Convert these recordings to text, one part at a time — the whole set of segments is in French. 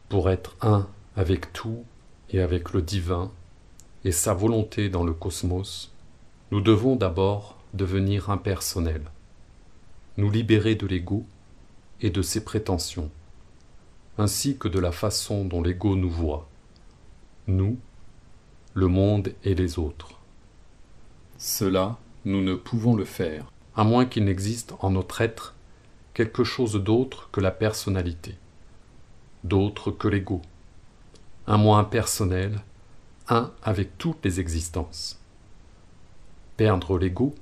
Pour être un avec tout et avec le divin et sa volonté dans le cosmos, nous devons d'abord devenir impersonnels, nous libérer de l'ego et de ses prétentions, ainsi que de la façon dont l'ego nous voit, nous, le monde et les autres. Cela, nous ne pouvons le faire, à moins qu'il n'existe en notre être quelque chose d'autre que la personnalité, d'autre que l'ego, un moi impersonnel, un avec toutes les existences. Perdre l'ego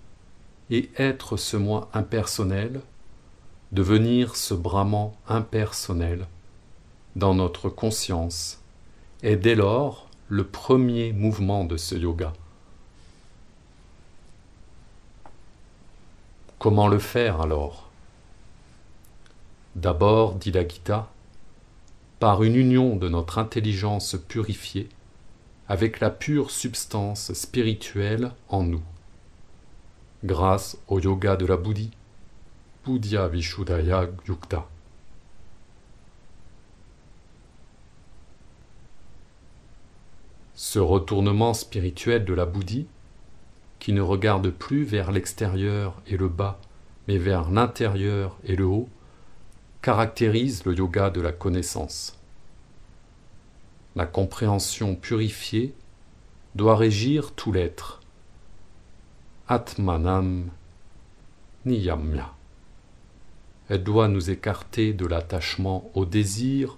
et être ce moi impersonnel, devenir ce Brahman impersonnel dans notre conscience est dès lors le premier mouvement de ce yoga. Comment le faire alors? D'abord, dit la Gita, par une union de notre intelligence purifiée avec la pure substance spirituelle en nous, grâce au yoga de la Buddhi, Buddhya Vishuddhaya Yukta. Ce retournement spirituel de la Buddhi, qui ne regarde plus vers l'extérieur et le bas, mais vers l'intérieur et le haut, caractérise le yoga de la connaissance. La compréhension purifiée doit régir tout l'être. Atmanam niyamya. Elle doit nous écarter de l'attachement aux désirs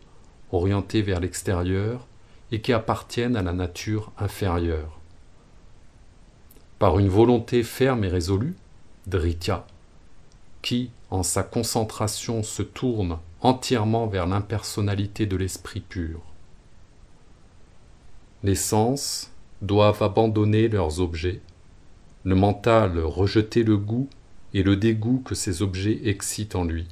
orientés vers l'extérieur et qui appartiennent à la nature inférieure. Par une volonté ferme et résolue, Dhritya, qui, en sa concentration, se tourne entièrement vers l'impersonnalité de l'esprit pur. Les sens doivent abandonner leurs objets, le mental rejeter le goût et le dégoût que ces objets excitent en lui.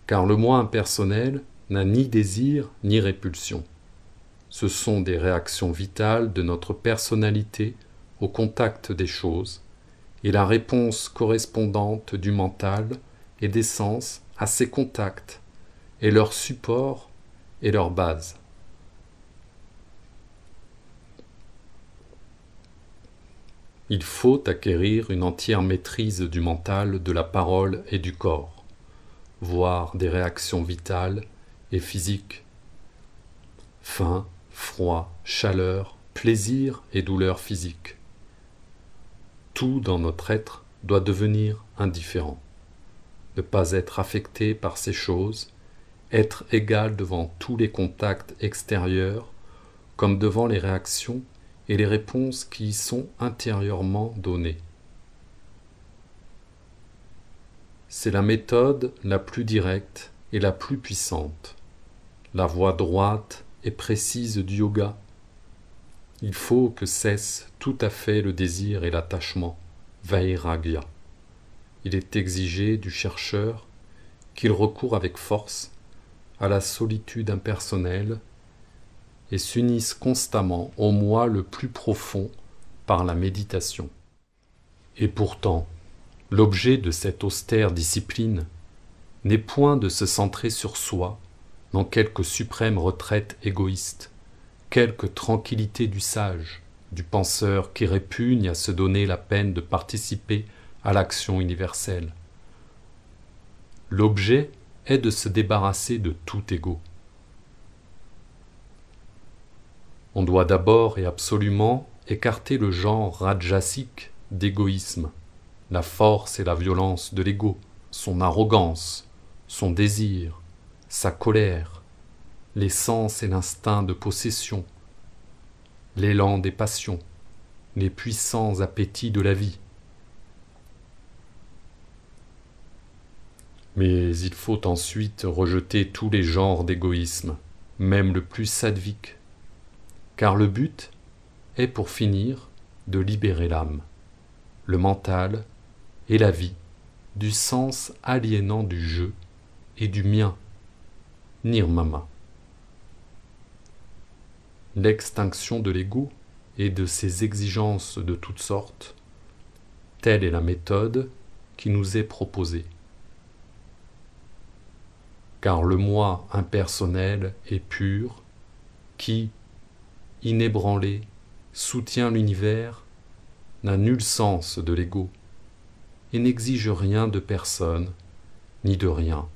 Car le moi impersonnel n'a ni désir ni répulsion. Ce sont des réactions vitales de notre personnalité au contact des choses, et la réponse correspondante du mental et des sens à ces contacts est leur support et leur base. Il faut acquérir une entière maîtrise du mental, de la parole et du corps, voire des réactions vitales et physiques, faim, froid, chaleur, plaisir et douleur physique. Tout dans notre être doit devenir indifférent, ne pas être affecté par ces choses, être égal devant tous les contacts extérieurs comme devant les réactions et les réponses qui y sont intérieurement données. C'est la méthode la plus directe et la plus puissante, la voie droite et précise du yoga. Il faut que cesse tout à fait le désir et l'attachement, vairagya. Il est exigé du chercheur qu'il recourt avec force à la solitude impersonnelle et s'unisse constamment au moi le plus profond par la méditation. Et pourtant, l'objet de cette austère discipline n'est point de se centrer sur soi dans quelque suprême retraite égoïste, quelque tranquillité du sage, du penseur qui répugne à se donner la peine de participer à l'action universelle. L'objet est de se débarrasser de tout ego. On doit d'abord et absolument écarter le genre rajasique d'égoïsme, la force et la violence de l'ego, son arrogance, son désir, sa colère, les sens et l'instinct de possession, l'élan des passions, les puissants appétits de la vie. Mais il faut ensuite rejeter tous les genres d'égoïsme, même le plus sattvique, car le but est pour finir de libérer l'âme, le mental et la vie du sens aliénant du je et du mien, nirmama. L'extinction de l'ego et de ses exigences de toutes sortes, telle est la méthode qui nous est proposée. car le moi impersonnel et pur, qui, inébranlé, soutient l'univers, n'a nul sens de l'ego et n'exige rien de personne ni de rien.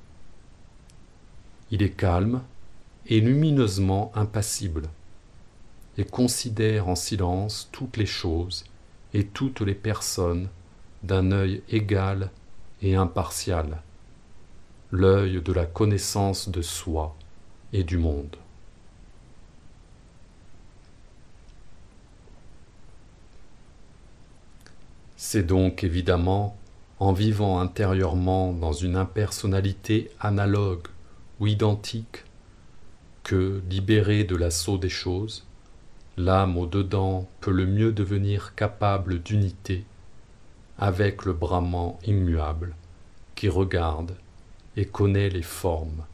Il est calme et lumineusement impassible et considère en silence toutes les choses et toutes les personnes d'un œil égal et impartial, l'œil de la connaissance de soi et du monde. C'est donc évidemment en vivant intérieurement dans une impersonnalité analogue ou identique que, libérée de l'assaut des choses, l'âme au-dedans peut le mieux devenir capable d'unité avec le Brahman immuable qui regarde et connaît les formes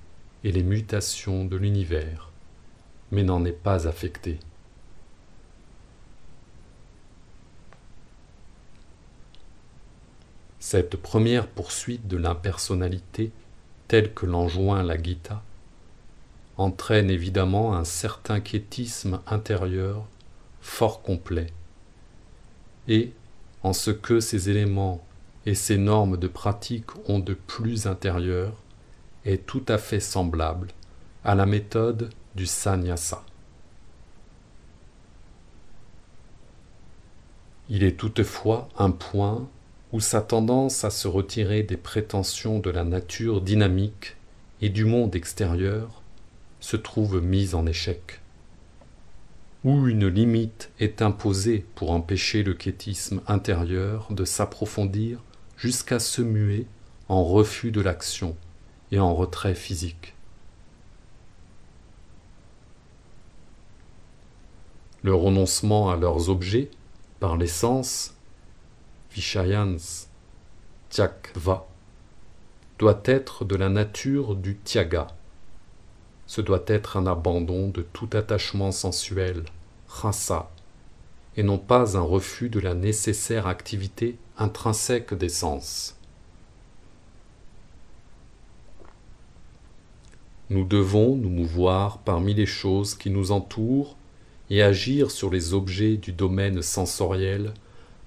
et les mutations de l'univers, mais n'en est pas affecté. Cette première poursuite de l'impersonnalité, telle que l'enjoint la Gita, entraîne évidemment un certain quiétisme intérieur fort complet, et, en ce que ces éléments et ces normes de pratique ont de plus intérieur, est tout à fait semblable à la méthode du sannyasa. Il est toutefois un point où sa tendance à se retirer des prétentions de la nature dynamique et du monde extérieur se trouve mise en échec, où une limite est imposée pour empêcher le quiétisme intérieur de s'approfondir jusqu'à se muer en refus de l'action et en retrait physique. Le renoncement à leurs objets par les sens, Vishayans Tyakva, doit être de la nature du Tyaga. Ce doit être un abandon de tout attachement sensuel, rasa, et non pas un refus de la nécessaire activité intrinsèque des sens. Nous devons nous mouvoir parmi les choses qui nous entourent et agir sur les objets du domaine sensoriel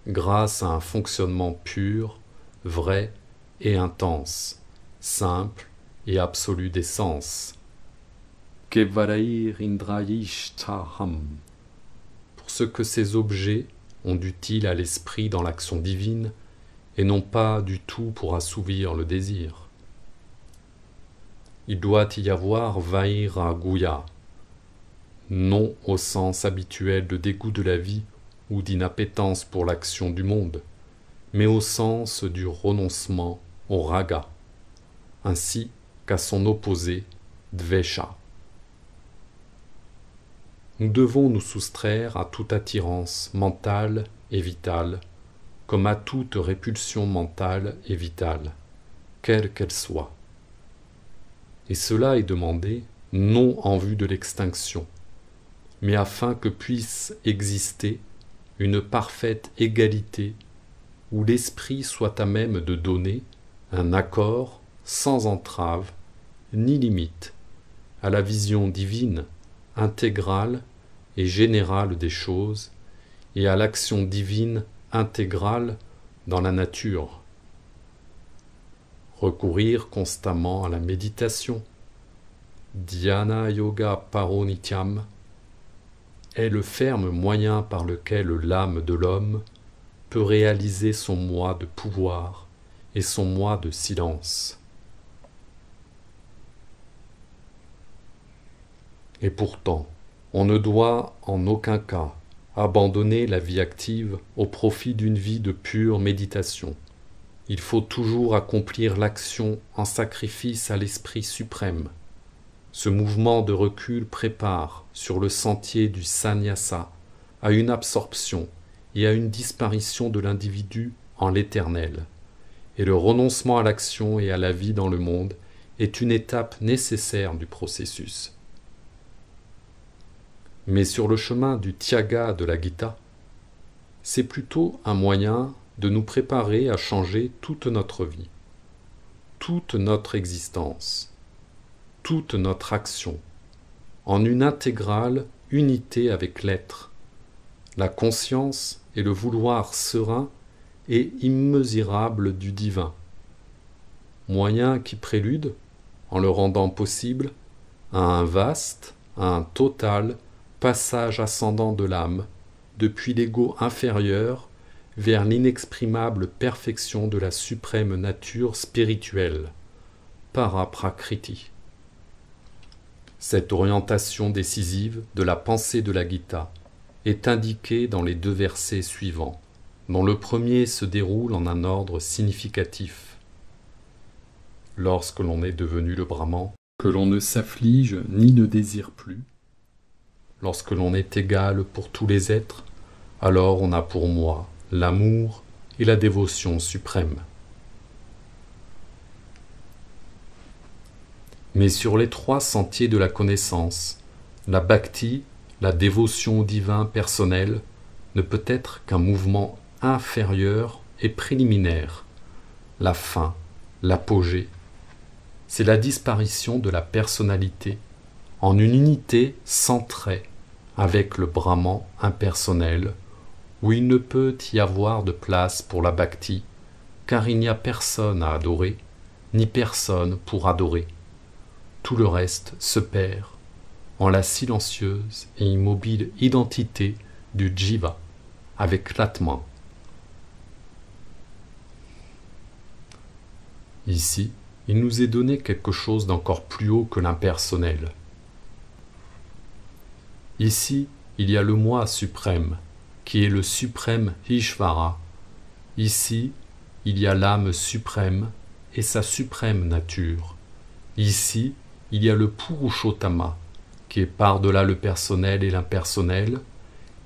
grâce à un fonctionnement pur, vrai et intense, simple et absolu des sens. Kevalair indrayishtaham, pour ce que ces objets ont d'utile à l'esprit dans l'action divine et non pas du tout pour assouvir le désir. Il doit y avoir vairaguya, non au sens habituel de dégoût de la vie ou d'inappétence pour l'action du monde, mais au sens du renoncement au raga, ainsi qu'à son opposé, dvesha. Nous devons nous soustraire à toute attirance mentale et vitale, comme à toute répulsion mentale et vitale, quelle qu'elle soit. Et cela est demandé non en vue de l'extinction, mais afin que puisse exister une parfaite égalité où l'esprit soit à même de donner un accord sans entrave ni limite à la vision divine, intégrale et générale des choses et à l'action divine intégrale dans la nature. Recourir constamment à la méditation, dhyana yoga paronityam, est le ferme moyen par lequel l'âme de l'homme peut réaliser son moi de pouvoir et son moi de silence. Et pourtant, on ne doit en aucun cas abandonner la vie active au profit d'une vie de pure méditation. Il faut toujours accomplir l'action en sacrifice à l'Esprit suprême. Ce mouvement de recul prépare, sur le sentier du sannyasa, à une absorption et à une disparition de l'individu en l'éternel. Et le renoncement à l'action et à la vie dans le monde est une étape nécessaire du processus. Mais sur le chemin du Tyaga de la Gita, c'est plutôt un moyen de nous préparer à changer toute notre vie, toute notre existence. toute notre action, en une intégrale unité avec l'être, la conscience et le vouloir serein et immesurable du divin, moyen qui prélude, en le rendant possible, à un vaste, à un total passage ascendant de l'âme, depuis l'ego inférieur vers l'inexprimable perfection de la suprême nature spirituelle, Paraprakriti. Cette orientation décisive de la pensée de la Gita est indiquée dans les 2 versets suivants, dont le premier se déroule en un ordre significatif. Lorsque l'on est devenu le Brahman, que l'on ne s'afflige ni ne désire plus, lorsque l'on est égal pour tous les êtres, alors on a pour moi l'amour et la dévotion suprême. Mais sur les 3 sentiers de la connaissance, la bhakti, la dévotion au divin personnel, ne peut être qu'un mouvement inférieur et préliminaire. La fin, l'apogée, c'est la disparition de la personnalité en une unité sans trait avec le Brahman impersonnel, où il ne peut y avoir de place pour la bhakti, car il n'y a personne à adorer, ni personne pour adorer. Tout le reste se perd en la silencieuse et immobile identité du jiva avec l'atman. Ici, il nous est donné quelque chose d'encore plus haut que l'impersonnel. Ici, il y a le moi suprême, qui est le suprême Ishvara. Ici, il y a l'âme suprême et sa suprême nature. Ici, il y a le Purushottama, qui est par-delà le personnel et l'impersonnel,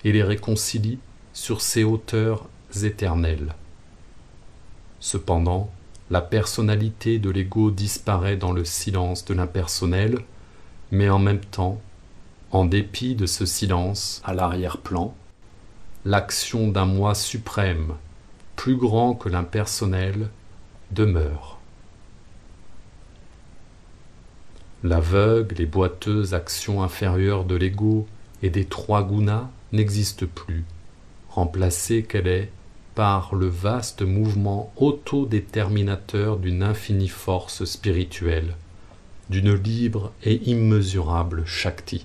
et les réconcilie sur ses hauteurs éternelles. Cependant, la personnalité de l'ego disparaît dans le silence de l'impersonnel, mais en même temps, en dépit de ce silence à l'arrière-plan, l'action d'un moi suprême, plus grand que l'impersonnel, demeure. L'aveugle et boiteuse action inférieure de l'ego et des 3 gunas n'existe plus, remplacée qu'elle est par le vaste mouvement autodéterminateur d'une infinie force spirituelle, d'une libre et immesurable Shakti.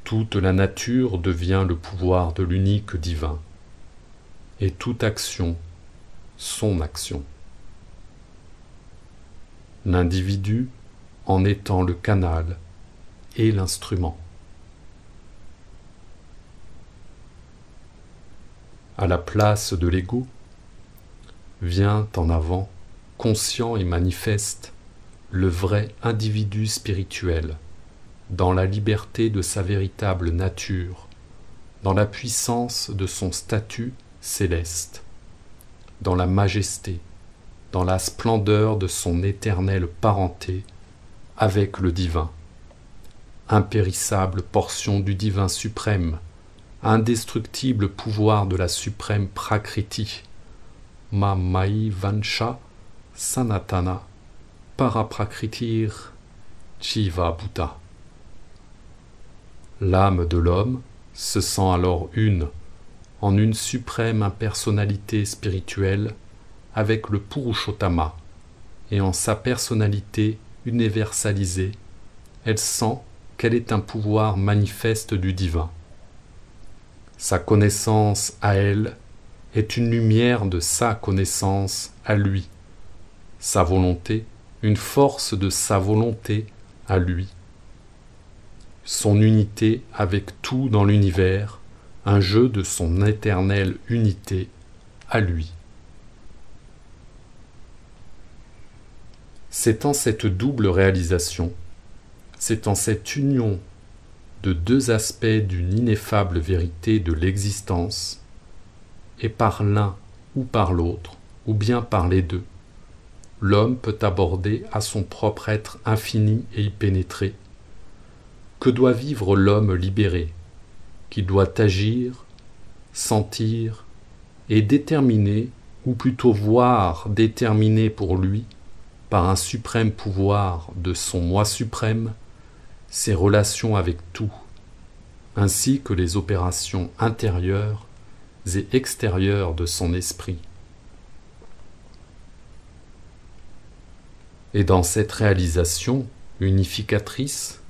Toute la nature devient le pouvoir de l'unique divin, et toute action, son action. L'individu en étant le canal et l'instrument. À la place de l'ego, vient en avant, conscient et manifeste, le vrai individu spirituel, dans la liberté de sa véritable nature, dans la puissance de son statut céleste, dans la majesté, dans la splendeur de son éternelle parenté avec le divin, impérissable portion du divin suprême, indestructible pouvoir de la suprême Prakriti, Ma Mai Vansha Sanatana Paraprakritir Jiva Bhuta. L'âme de l'homme se sent alors une, en une suprême impersonnalité spirituelle avec le Purushottama, et en sa personnalité universalisée, elle sent qu'elle est un pouvoir manifeste du divin. Sa connaissance à elle est une lumière de sa connaissance à lui, sa volonté, une force de sa volonté à lui. Son unité avec tout dans l'univers, un jeu de son éternelle unité à lui. C'est en cette double réalisation, c'est en cette union de 2 aspects d'une ineffable vérité de l'existence, et par l'un ou par l'autre, ou bien par les 2, l'homme peut aborder à son propre être infini et y pénétrer. Que doit vivre l'homme libéré, qui doit agir, sentir et déterminer, ou plutôt voir déterminer pour lui, par un suprême pouvoir de son moi suprême, ses relations avec tout, ainsi que les opérations intérieures et extérieures de son esprit. Et dans cette réalisation unificatrice,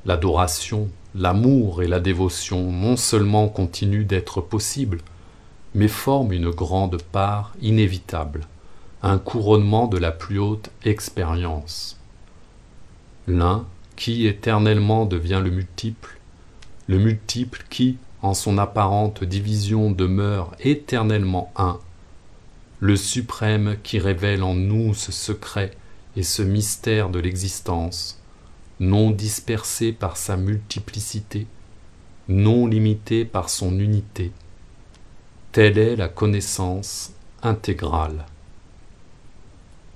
l'adoration, l'amour et la dévotion non seulement continuent d'être possibles, mais forment une grande part inévitable, un couronnement de la plus haute expérience. L'un qui éternellement devient le multiple qui, en son apparente division, demeure éternellement un, le suprême qui révèle en nous ce secret et ce mystère de l'existence, non dispersé par sa multiplicité, non limité par son unité. Telle est la connaissance intégrale.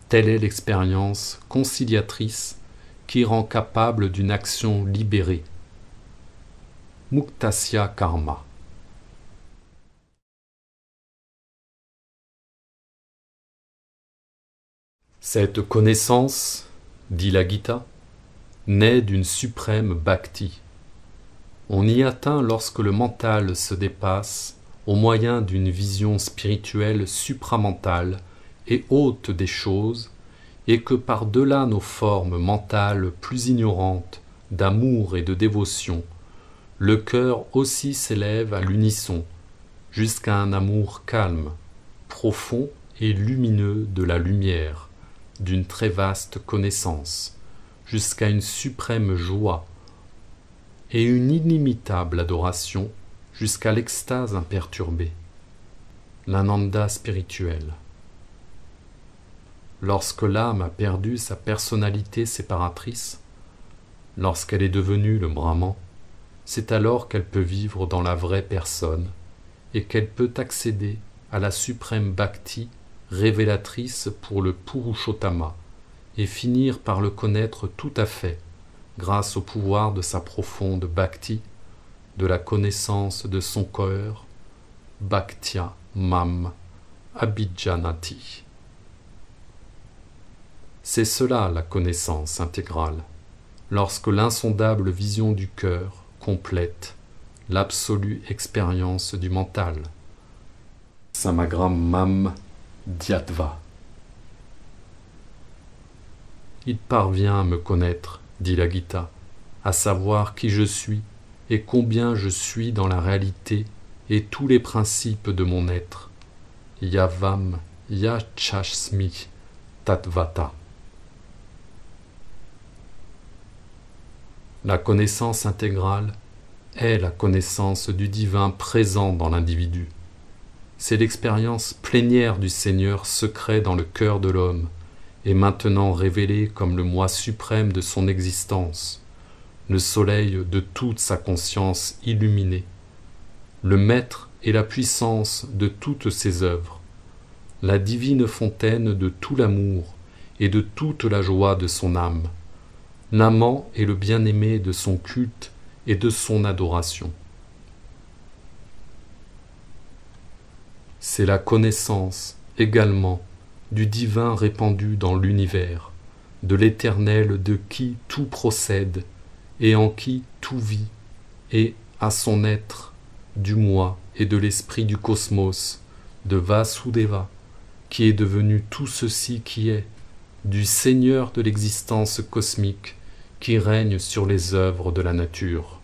Telle est l'expérience conciliatrice qui rend capable d'une action libérée. Muktasya Karma. Cette connaissance, dit la Gita, naît d'une suprême bhakti. On y atteint lorsque le mental se dépasse au moyen d'une vision spirituelle supramentale et haute des choses, et que par-delà nos formes mentales plus ignorantes d'amour et de dévotion, le cœur aussi s'élève à l'unisson, jusqu'à un amour calme, profond et lumineux de la lumière, d'une très vaste connaissance, jusqu'à une suprême joie et une inimitable adoration, jusqu'à l'extase imperturbée, l'ananda spirituel. Lorsque l'âme a perdu sa personnalité séparatrice, lorsqu'elle est devenue le Brahman, c'est alors qu'elle peut vivre dans la vraie personne et qu'elle peut accéder à la suprême bhakti révélatrice pour le Purushottama et finir par le connaître tout à fait grâce au pouvoir de sa profonde bhakti, de la connaissance de son cœur, bhaktya mam abhijanati. C'est cela la connaissance intégrale, lorsque l'insondable vision du cœur complète l'absolue expérience du mental. Samagram mam dhyatva. Il parvient à me connaître, dit la Gita, à savoir qui je suis et combien je suis dans la réalité et tous les principes de mon être. Yavam yachasmi tatvata. La connaissance intégrale est la connaissance du divin présent dans l'individu. C'est l'expérience plénière du Seigneur secret dans le cœur de l'homme, et maintenant révélé comme le moi suprême de son existence, le soleil de toute sa conscience illuminée, le maître et la puissance de toutes ses œuvres, la divine fontaine de tout l'amour et de toute la joie de son âme, l'amant et le bien-aimé de son culte et de son adoration. C'est la connaissance également du divin répandu dans l'univers, de l'éternel de qui tout procède et en qui tout vit, et à son être, du moi et de l'esprit du cosmos, de Vasudeva, qui est devenu tout ceci qui est, du Seigneur de l'existence cosmique, qui règne sur les œuvres de la nature.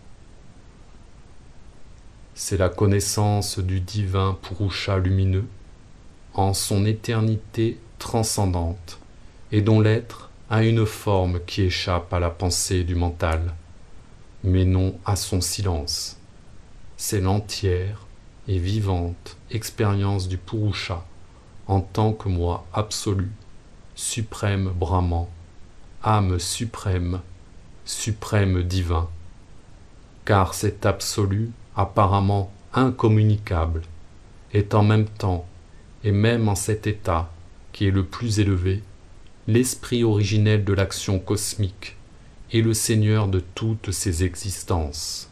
C'est la connaissance du divin Purusha lumineux, en son éternité transcendante, et dont l'être a une forme qui échappe à la pensée du mental, mais non à son silence. C'est l'entière et vivante expérience du Purusha en tant que moi absolu, suprême Brahman, âme suprême, suprême divin, car cet absolu apparemment incommunicable est en même temps, et même en cet état qui est le plus élevé, l'esprit originel de l'action cosmique et le Seigneur de toutes ses existences.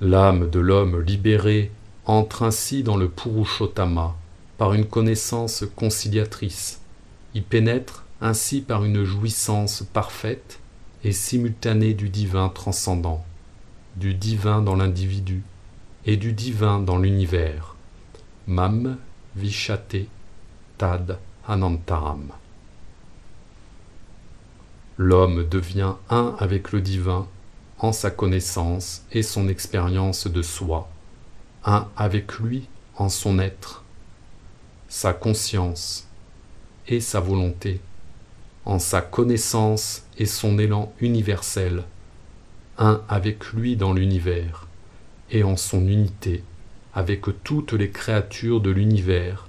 L'âme de l'homme libéré entre ainsi dans le Purushottama, par une connaissance conciliatrice, y pénètre ainsi par une jouissance parfaite et simultanée du divin transcendant, du divin dans l'individu et du divin dans l'univers. Mam Vishate Tad Anantaram. L'homme devient un avec le divin en sa connaissance et son expérience de soi, un avec lui en son être, sa conscience et sa volonté, en sa connaissance et son élan universel, un avec lui dans l'univers, et en son unité avec toutes les créatures de l'univers,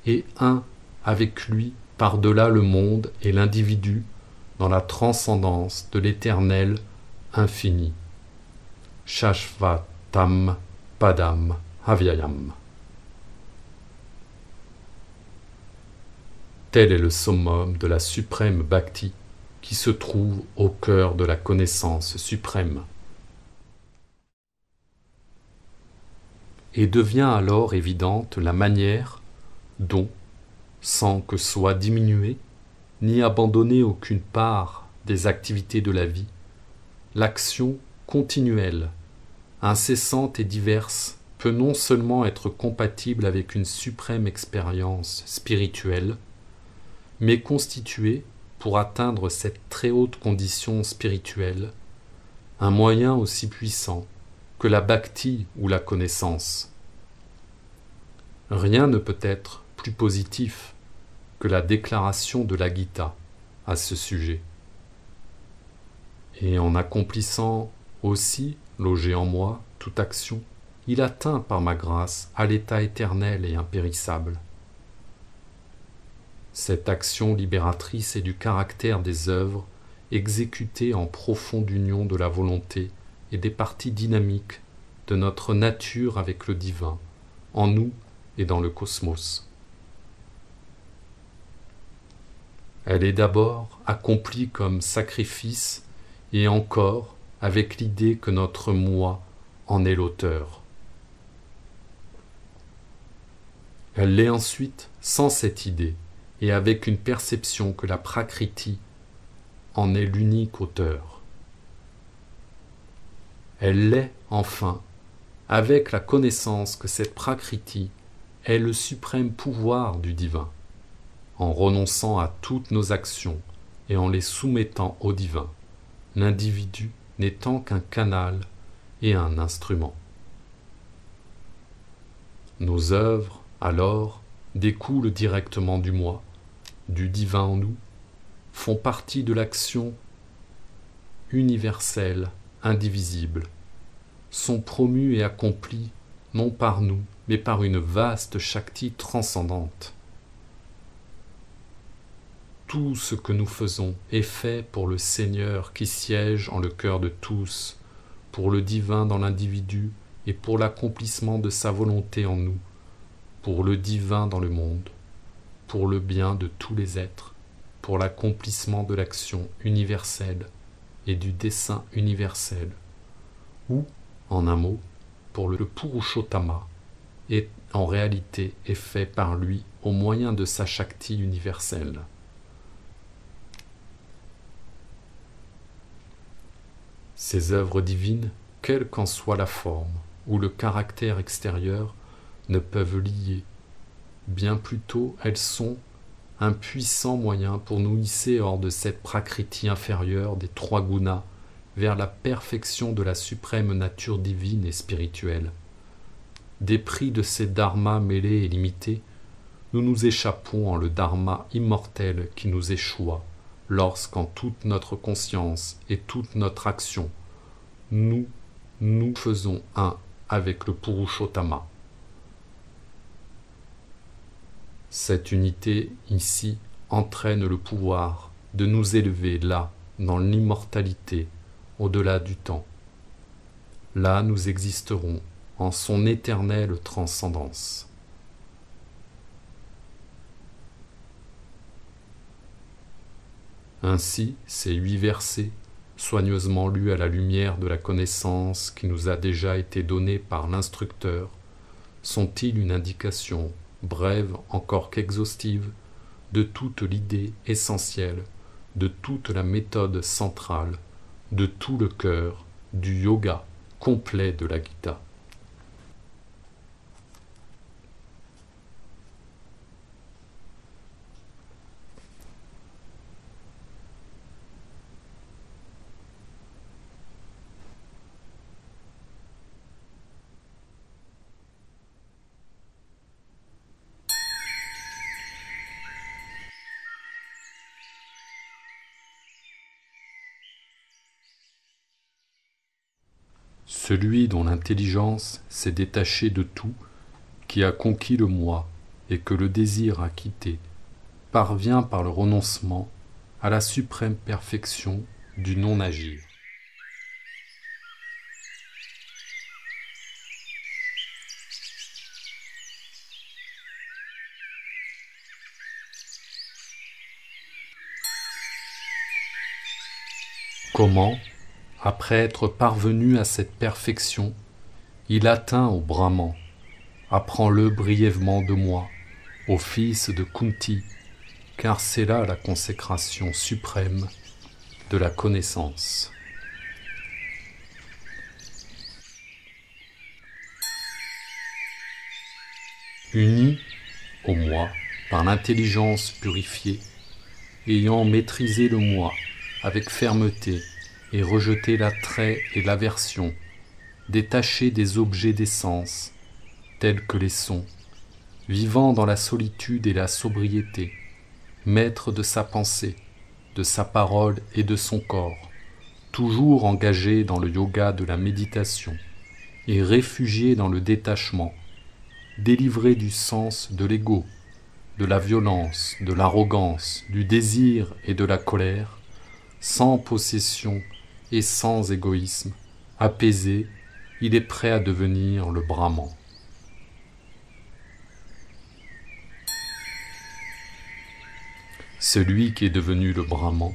et un avec lui par-delà le monde et l'individu dans la transcendance de l'éternel infini. Shashvatam Padam Avyayam. Tel est le summum de la suprême bhakti qui se trouve au cœur de la connaissance suprême. Et devient alors évidente la manière dont, sans que soit diminuée, ni abandonnée aucune part des activités de la vie, l'action continuelle, incessante et diverse peut non seulement être compatible avec une suprême expérience spirituelle, mais constituer, pour atteindre cette très haute condition spirituelle, un moyen aussi puissant que la bhakti ou la connaissance. Rien ne peut être plus positif que la déclaration de la Gita à ce sujet. Et en accomplissant aussi, logé en moi, toute action, il atteint par ma grâce à l'état éternel et impérissable. Cette action libératrice est du caractère des œuvres exécutées en profonde union de la volonté et des parties dynamiques de notre nature avec le divin, en nous et dans le cosmos. Elle est d'abord accomplie comme sacrifice et encore avec l'idée que notre moi en est l'auteur. Elle l'est ensuite sans cette idée et avec une perception que la prakriti en est l'unique auteur. Elle l'est enfin avec la connaissance que cette prakriti est le suprême pouvoir du divin, en renonçant à toutes nos actions et en les soumettant au divin, l'individu n'étant qu'un canal et un instrument. Nos œuvres, alors, découlent directement du moi, du divin en nous, font partie de l'action universelle, indivisible, sont promues et accomplies non par nous, mais par une vaste Shakti transcendante. Tout ce que nous faisons est fait pour le Seigneur qui siège en le cœur de tous, pour le divin dans l'individu et pour l'accomplissement de sa volonté en nous, pour le divin dans le monde, pour le bien de tous les êtres, pour l'accomplissement de l'action universelle et du dessein universel, ou, en un mot, pour le Purushottama, et en réalité est fait par lui au moyen de sa Shakti universelle. Ces œuvres divines, quelle qu'en soit la forme ou le caractère extérieur, ne peuvent lier. Bien plutôt, elles sont un puissant moyen pour nous hisser hors de cette prakriti inférieure des trois gunas vers la perfection de la suprême nature divine et spirituelle. Dépris de ces dharmas mêlés et limités, nous nous échappons en le dharma immortel qui nous échoua lorsqu'en toute notre conscience et toute notre action, nous faisons un avec le Purushottama. Cette unité ici entraîne le pouvoir de nous élever là, dans l'immortalité, au-delà du temps. Là nous existerons en son éternelle transcendance. Ainsi, ces 8 versets, soigneusement lus à la lumière de la connaissance qui nous a déjà été donnée par l'instructeur, sont-ils une indication brève encore qu'exhaustive, de toute l'idée essentielle, de toute la méthode centrale, de tout le cœur, du yoga complet de la Gita. Celui dont l'intelligence s'est détachée de tout, qui a conquis le moi et que le désir a quitté, parvient par le renoncement à la suprême perfection du non-agir. Comment, après être parvenu à cette perfection, il atteint au Brahman? Apprends-le brièvement de moi, ô fils de Kunti, car c'est là la consécration suprême de la connaissance. Uni au moi par l'intelligence purifiée, ayant maîtrisé le moi avec fermeté et rejeté l'attrait et l'aversion, détaché des objets des sens, tels que les sons, vivant dans la solitude et la sobriété, maître de sa pensée, de sa parole et de son corps, toujours engagé dans le yoga de la méditation et réfugié dans le détachement, délivré du sens de l'ego, de la violence, de l'arrogance, du désir et de la colère, sans possession et sans égoïsme, apaisé, il est prêt à devenir le Brahman. Celui qui est devenu le Brahman,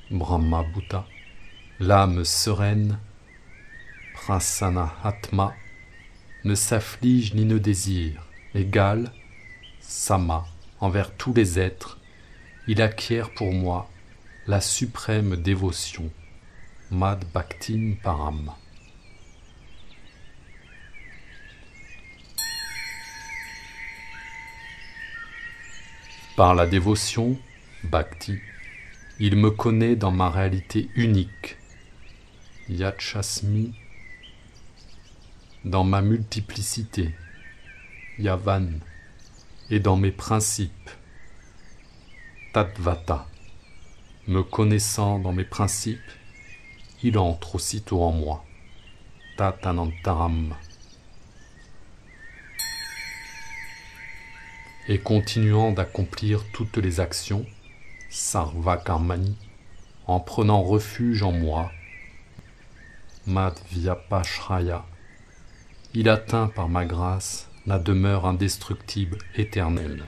Brahma Bhuta, l'âme sereine, Prasana Atma, ne s'afflige ni ne désire, égal, Sama, envers tous les êtres, il acquiert pour moi la suprême dévotion, Mad Bhaktim Param. Par la dévotion, Bhakti, il me connaît dans ma réalité unique, Yachasmi, dans ma multiplicité, Yavan, et dans mes principes, Tatvata. Me connaissant dans mes principes, il entre aussitôt en moi, Tatanantaram. Et continuant d'accomplir toutes les actions, Sarvakarmani, en prenant refuge en moi, Madhyapashraya, il atteint par ma grâce la demeure indestructible éternelle,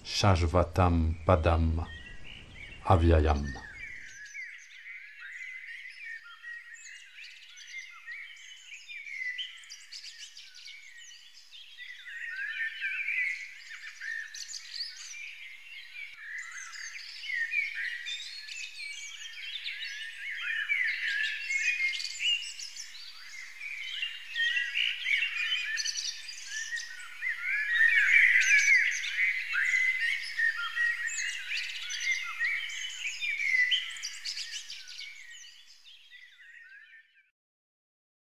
Shashvatam Padam Avyayam.